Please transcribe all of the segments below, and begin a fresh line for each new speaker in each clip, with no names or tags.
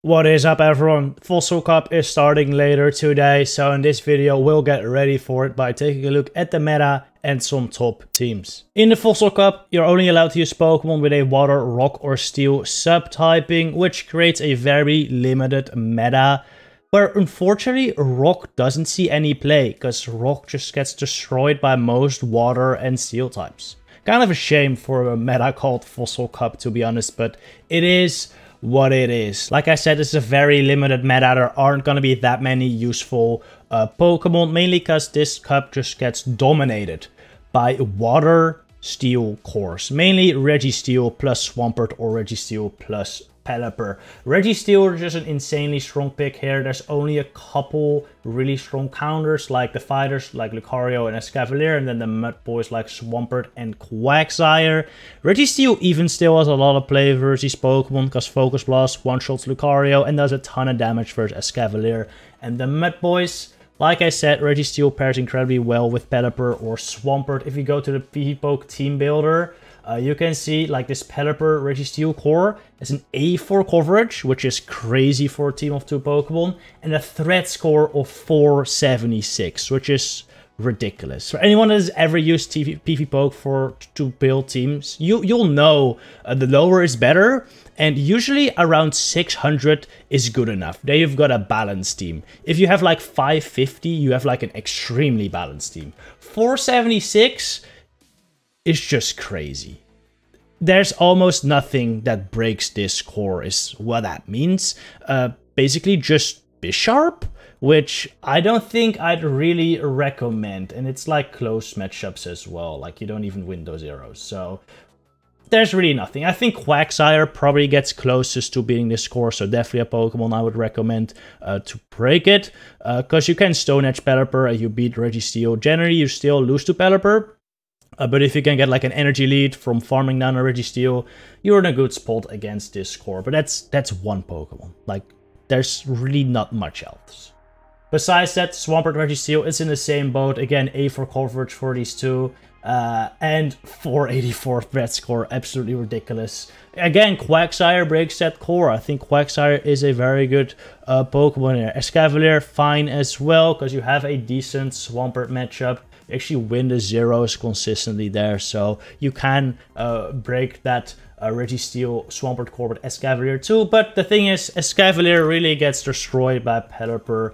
What is up everyone? Fossil Cup is starting later today, so in this video we'll get ready for it by taking a look at the meta and some top teams. In the Fossil Cup, you're only allowed to use Pokemon with a Water, Rock or Steel subtyping, which creates a very limited meta, where unfortunately Rock doesn't see any play, because Rock just gets destroyed by most Water and Steel types. Kind of a shame for a meta called Fossil Cup, to be honest, but it is what it is. Like I said, it's a very limited meta. There aren't going to be that many useful Pokemon, mainly because this cup just gets dominated by Water Steel cores. Mainly Registeel plus Swampert or Registeel plus Pelipper. Registeel is just an insanely strong pick here. There's only a couple really strong counters, like the fighters like Lucario and Escavalier, and then the mud boys like Swampert and Quagsire. Registeel even still has a lot of play versus Pokemon, because Focus Blast one-shots Lucario and does a ton of damage versus Escavalier. And the mud boys, like I said, Registeel pairs incredibly well with Pelipper or Swampert. If you go to the PvPoke team builder, you can see like this Pelipper Registeel core has an A4 coverage, which is crazy for a team of 2 Pokemon, and a threat score of 476, which is ridiculous. For anyone that has ever used PvPoke to build teams, you'll know the lower is better, and usually around 600 is good enough. There you've got a balanced team. If you have like 550, you have like an extremely balanced team. 476 is just crazy. There's almost nothing that breaks this core, is what that means. Basically just Bisharp, which I don't think I'd really recommend. And it's like close matchups as well. Like you don't even win those zeros. So there's really nothing. I think Quagsire probably gets closest to beating this score, so definitely a Pokemon I would recommend to break it. Because you can Stone Edge Pelipper and you beat Registeel. Generally, you still lose to Pelipper. But if you can get like an energy lead from farming down a Registeel, you're in a good spot against this score. But that's one Pokemon. Like, there's really not much else. Besides that, Swampert Registeel is in the same boat. Again, A4 coverage for these two. And 484 threat score, absolutely ridiculous. Again, Quagsire breaks that core. I think Quagsire is a very good Pokemon here. Escavalier, fine as well, because you have a decent Swampert matchup. You actually win the zeros consistently there, so you can break that Registeel Swampert core with Escavalier too. But the thing is, Escavalier really gets destroyed by Pelipper,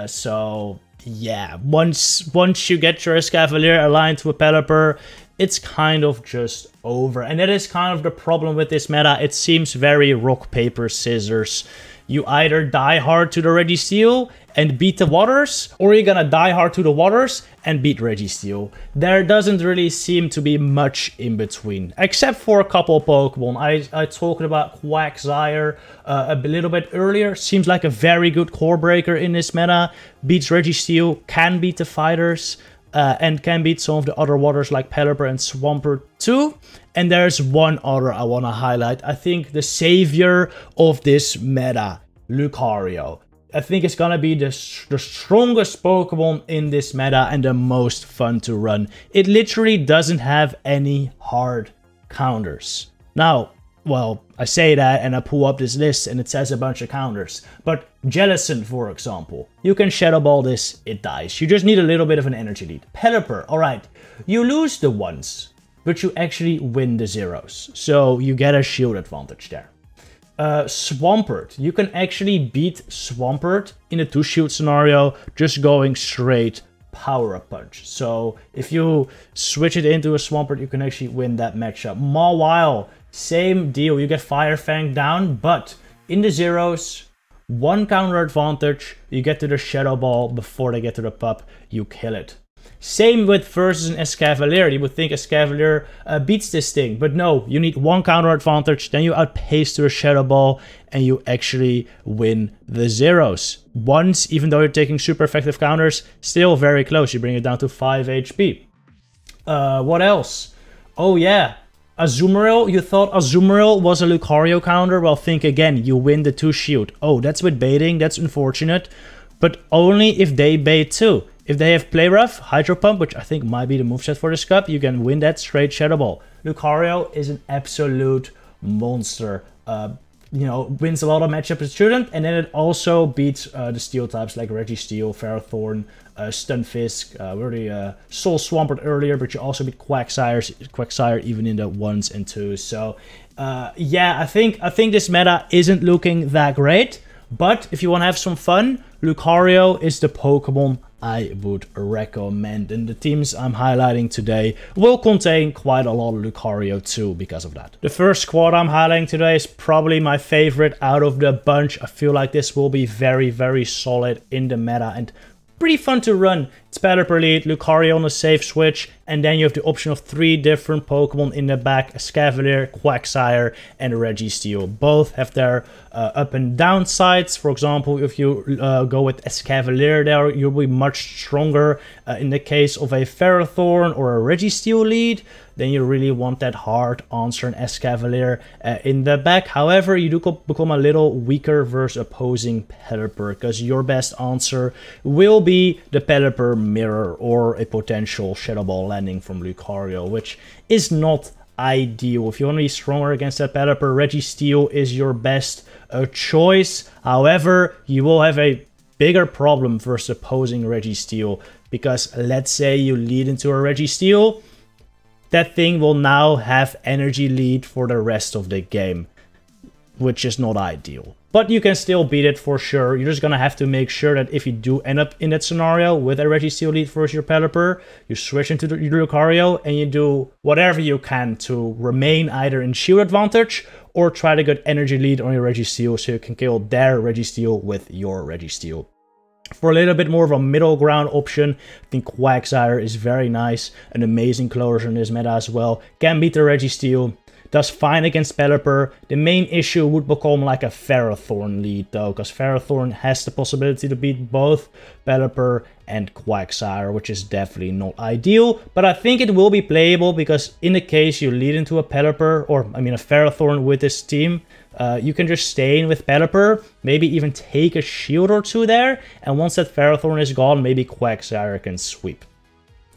so yeah, once you get your Escavalier aligned to a Pelipper, it's kind of just over. And that is kind of the problem with this meta. It seems very rock, paper, scissors. You either die hard to the Registeel and beat the Waters, or you're gonna die hard to the Waters and beat Registeel. There doesn't really seem to be much in between, except for a couple of Pokemon. I talked about Quagsire a little bit earlier. Seems like a very good core breaker in this meta. Beats Registeel, can beat the fighters, and can beat some of the other Waters like Pelipper and Swampert too. And there's one other I want to highlight. I think the savior of this meta, Lucario. I think it's gonna be the strongest Pokemon in this meta and the most fun to run. It literally doesn't have any hard counters. Now, well, I say that and I pull up this list and it says a bunch of counters. But Jellicent, for example, you can Shadow Ball this, it dies. You just need a little bit of an energy lead. Pelipper, alright, you lose the ones, but you actually win the zeros. So you get a shield advantage there. Swampert, you can actually beat Swampert in a 2-shield scenario just going straight Power Up Punch. So if you switch it into a Swampert, you can actually win that matchup. Mawile, same deal. You get Fire Fang down, but in the zeros, 1 counter advantage. You get to the Shadow Ball before they get to the pup, you kill it. Same with versus an Escavalier. You would think Escavalier beats this thing, but no, you need 1 counter advantage, then you outpace to a Shadow Ball, and you actually win the zeros. Once, even though you're taking super effective counters, still very close. You bring it down to 5 HP. What else? Oh yeah, Azumarill. You thought Azumarill was a Lucario counter? Well, think again. You win the 2 shield. Oh, that's with baiting. That's unfortunate. But only if they bait too. If they have Play Rough, Hydro Pump, which I think might be the moveset for this cup, you can win that straight Shadow Ball. Lucario is an absolute monster. you know, wins a lot of matchups it shouldn't, and then it also beats the steel types like Registeel, Ferrothorn, Stunfisk. We already saw Swampert earlier, but you also beat Quagsire even in the 1s and 2s. So yeah, I think this meta isn't looking that great, but if you want to have some fun, Lucario is the Pokemon I would recommend, and the teams I'm highlighting today will contain quite a lot of Lucario too because of that. The first squad I'm highlighting today is probably my favorite out of the bunch. I feel like this will be very, very solid in the meta and pretty fun to run. It's Pelipper lead, Lucario on a safe switch, and then you have the option of 3 different Pokemon in the back, Escavalier, Quagsire, and Registeel. Both have their up and down sides. For example, if you go with Escavalier there, you'll be much stronger. In the case of a Ferrothorn or a Registeel lead, then you really want that hard answer in Escavalier in the back. However, you do become a little weaker versus opposing Pelipper, because your best answer will be the Pelipper Mirror or a potential Shadow Ball landing from Lucario, which is not ideal. If you want to be stronger against that Pelipper, Registeel is your best choice. However, you will have a bigger problem versus opposing Registeel, because let's say you lead into a Registeel, that thing will now have energy lead for the rest of the game, which is not ideal. But you can still beat it for sure. You're just gonna have to make sure that if you do end up in that scenario with a Registeel lead versus your Pelipper, you switch into your Lucario and you do whatever you can to remain either in shield advantage or try to get energy lead on your Registeel so you can kill their Registeel with your Registeel. For a little bit more of a middle ground option, I think Quagsire is very nice. An amazing closer in this meta as well. Can beat the Registeel. Does fine against Pelipper. The main issue would become like a Ferrothorn lead though, because Ferrothorn has the possibility to beat both Pelipper and Quagsire, which is definitely not ideal. But I think it will be playable, because in the case you lead into a Pelipper, or I mean a Ferrothorn with this team, you can just stay in with Pelipper, maybe even take a shield or 2 there, and once that Ferrothorn is gone, maybe Quagsire can sweep.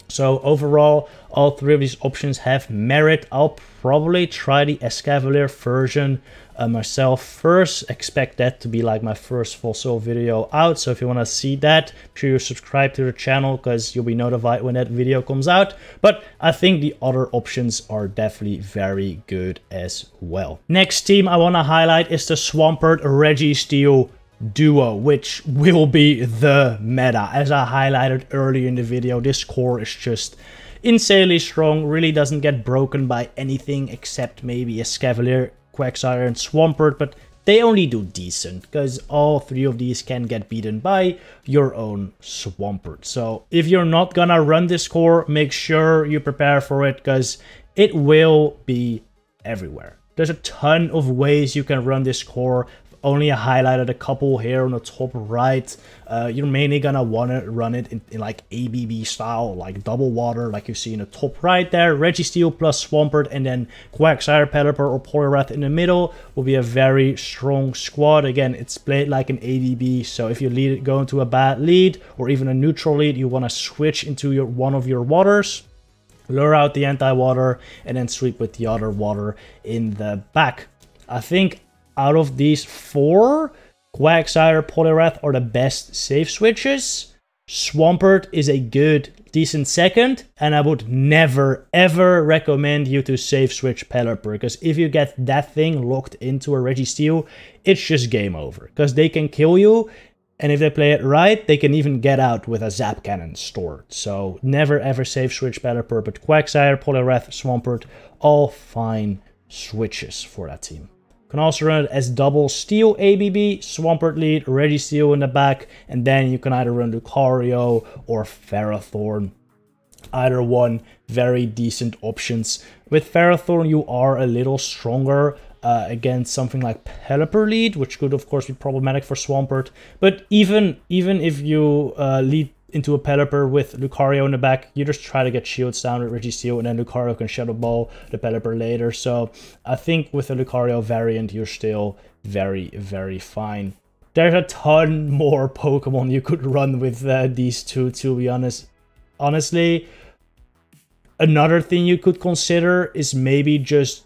So overall, all 3 of these options have merit. I'll probably try the Escavalier version myself first. Expect that to be like my first full sale video out. So if you want to see that, make sure you subscribe to the channel, because you'll be notified when that video comes out. But I think the other options are definitely very good as well. Next team I want to highlight is the Swampert Registeel duo, which will be the meta. As I highlighted earlier in the video, this core is just insanely strong, really doesn't get broken by anything except maybe Escavalier, Quagsire, and Swampert, but they only do decent, because all 3 of these can get beaten by your own Swampert. So if you're not gonna run this core, make sure you prepare for it, because it will be everywhere. There's a ton of ways you can run this core. Only highlighted a couple here on the top right. You're mainly gonna want to run it in like ABB style, like double water, like you see in the top right there. Registeel plus Swampert, and then Quagsire, Pelipper, or Poliwrath in the middle will be a very strong squad. Again, it's played like an ABB, so if you go into a bad lead or even a neutral lead, you want to switch into one of your waters, lure out the anti-water, and then sweep with the other water in the back. I think out of these 4, Quagsire, Poliwrath are the best safe switches. Swampert is a good, decent second, and I would never, ever recommend you to safe switch Pelipper, because if you get that thing locked into a Registeel, it's just game over, because they can kill you, and if they play it right, they can even get out with a Zap Cannon stored. So never ever safe switch Pelipper, but Quagsire, Poliwrath, Swampert, all fine switches for that team. Can also run it as double Steel ABB, Swampert lead, Registeel in the back, and then you can either run Lucario or Ferrothorn. Either one, very decent options. With Ferrothorn, you are a little stronger against something like Pelipper lead, which could of course be problematic for Swampert. But even if you lead into a Pelipper with Lucario in the back, you just try to get shields down with Registeel, and then Lucario can Shadow Ball the Pelipper later. So I think with the Lucario variant, you're still very, very fine. There's a ton more Pokemon you could run with these 2, to be honest. Honestly, another thing you could consider is maybe just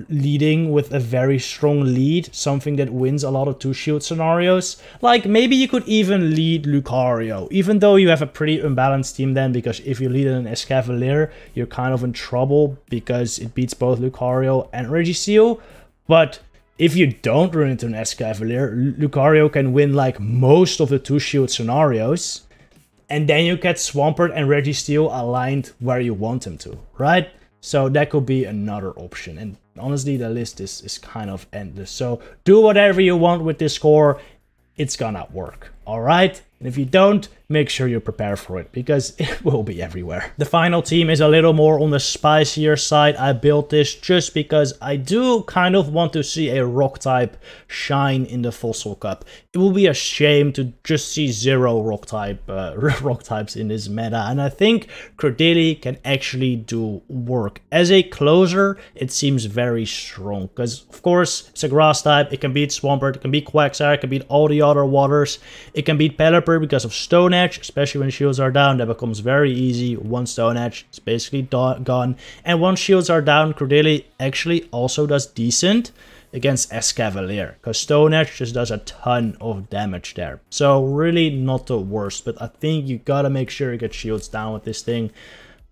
leading with a very strong lead, something that wins a lot of 2-shield scenarios. Like, maybe you could even lead Lucario, even though you have a pretty unbalanced team then, because if you lead an Escavalier, you're kind of in trouble because it beats both Lucario and Registeel. But if you don't run into an Escavalier, Lucario can win like most of the 2-shield scenarios, and then you get Swampert and Registeel aligned where you want them to, right? So that could be another option. And honestly, the list is kind of endless. So do whatever you want with this core. It's gonna work, all right? And if you don't, make sure you prepare for it, because it will be everywhere. The final team is a little more on the spicier side. I built this just because I do kind of want to see a rock type shine in the Fossil Cup. It will be a shame to just see 0 rock types in this meta, and I think Credilli can actually do work. As a closer, it seems very strong, because of course it's a grass type. It can beat Swampert, it can beat Quagsire, it can beat all the other waters, it can beat Pelipper because of Stone Edge, especially when shields are down. That becomes very easy. One Stone Edge is basically gone, and once shields are down, Credilli actually also does decent against Escavalier, because Stone Edge just does a ton of damage there. So really not the worst, but I think you gotta make sure you get shields down with this thing.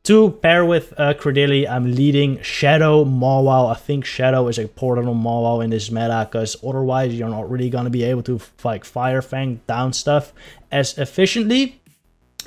To pair with Credilli, I'm leading Shadow Mawile. I think Shadow is important on Mawile in this meta, because otherwise you're not really going to be able to like Fire Fang down stuff as efficiently.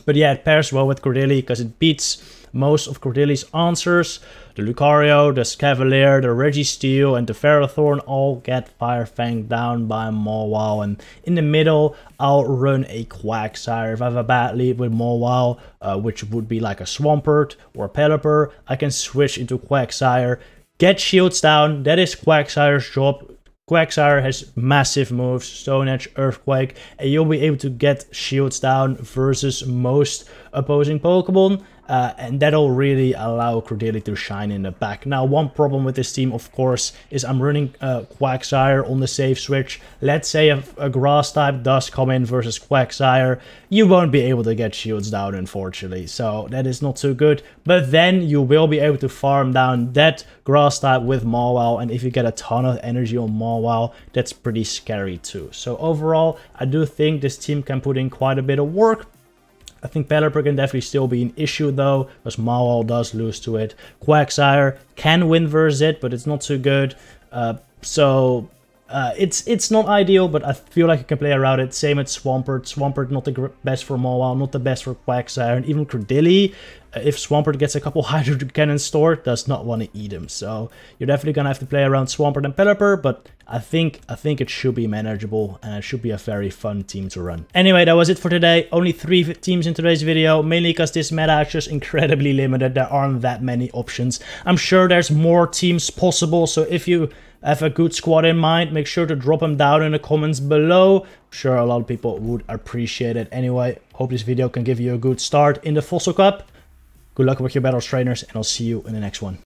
But yeah, it pairs well with Credilli because it beats most of Credilli's answers. The Lucario, the Scavalier, the Registeel, and the Ferrothorn all get Fire Fang down by Mawile. And in the middle, I'll run a Quagsire. If I have a bad lead with Mawile, which would be like a Swampert or a Pelipper, I can switch into Quagsire, get shields down. That is Quagsire's job. Quagsire has massive moves, Stone Edge, Earthquake, and you'll be able to get shields down versus most opposing Pokemon. And that'll really allow Credilli to shine in the back. Now, one problem with this team, of course, is I'm running Quagsire on the save switch. Let's say a grass type does come in versus Quagsire, you won't be able to get shields down, unfortunately. So that is not so good. But then you will be able to farm down that grass type with Mawile. And if you get a ton of energy on Mawile, that's pretty scary too. So overall, I do think this team can put in quite a bit of work. I think Pelipper can definitely still be an issue though, because Mawile does lose to it. Quagsire can win versus it, but it's not so good. It's not ideal, but I feel like you can play around it. Same with Swampert. Swampert not the best for Mawile, not the best for Quagsire, and even Credilli, if Swampert gets a couple Hydro Cannon stored, does not want to eat him. So you're definitely gonna have to play around Swampert and Pelipper, but I think it should be manageable, and it should be a very fun team to run. Anyway, that was it for today. Only 3 teams in today's video, mainly because this meta is just incredibly limited. There aren't that many options. I'm sure there's more teams possible, so if you have a good squad in mind, make sure to drop them down in the comments below. I'm sure a lot of people would appreciate it. Anyway, hope this video can give you a good start in the Fossil Cup. Good luck with your battles, trainers, and I'll see you in the next one.